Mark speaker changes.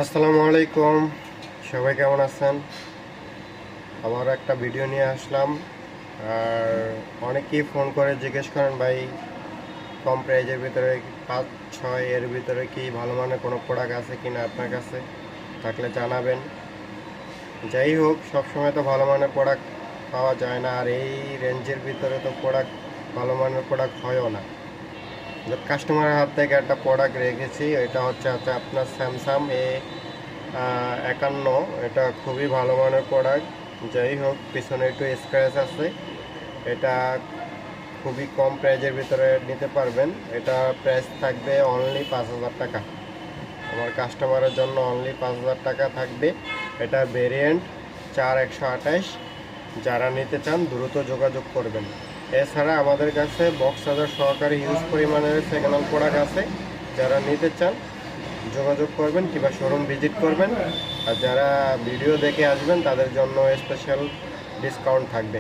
Speaker 1: আসসালামু আলাইকুম, সবাই কেমন আছেন? আবার একটা ভিডিও নিয়ে আসলাম। আর অনেকেই ফোন করে জিজ্ঞেস করেন, ভাই কম প্রাইজের ভিতরে 5-6 এর ভিতরে কি ভালো মানের কোনো প্রোডাক্ট আছে কিনা আপনার কাছে, থাকলে জানাবেন। যাই হোক, সবসময় তো ভালো মানের প্রোডাক্ট পাওয়া যায় না, আর এই রেঞ্জের ভিতরে তো প্রোডাক্ট ভালো মানের প্রোডাক্ট হয়ও না। কাস্টমারের হাত থেকে একটা প্রোডাক্ট রেখেছি, এটা হচ্ছে আপনার স্যামসাং A51। এটা খুবই ভালো মানের প্রোডাক্ট। যাই হোক, পিছনে একটু স্ক্র্যাচ আছে। এটা খুবই কম প্রাইজের ভিতরে নিতে পারবেন। এটা প্রাইস থাকবে অনলি 5,000 টাকা। আমার কাস্টমারের জন্য অনলি 5,000 টাকা থাকবে। এটা ভেরিয়েন্ট 4128। যারা নিতে চান দ্রুত যোগাযোগ করবেন। এছাড়া আমাদের কাছে বক্স চার্জার সহকারে হিউজ পরিমাণের সেকেন্ড হ্যান্ড প্রোডাক্ট আছে। যারা নিতে চান যোগাযোগ করবেন কিংবা শোরুম ভিজিট করবেন। আর যারা ভিডিও দেখে আসবেন তাদের জন্য স্পেশাল ডিসকাউন্ট থাকবে।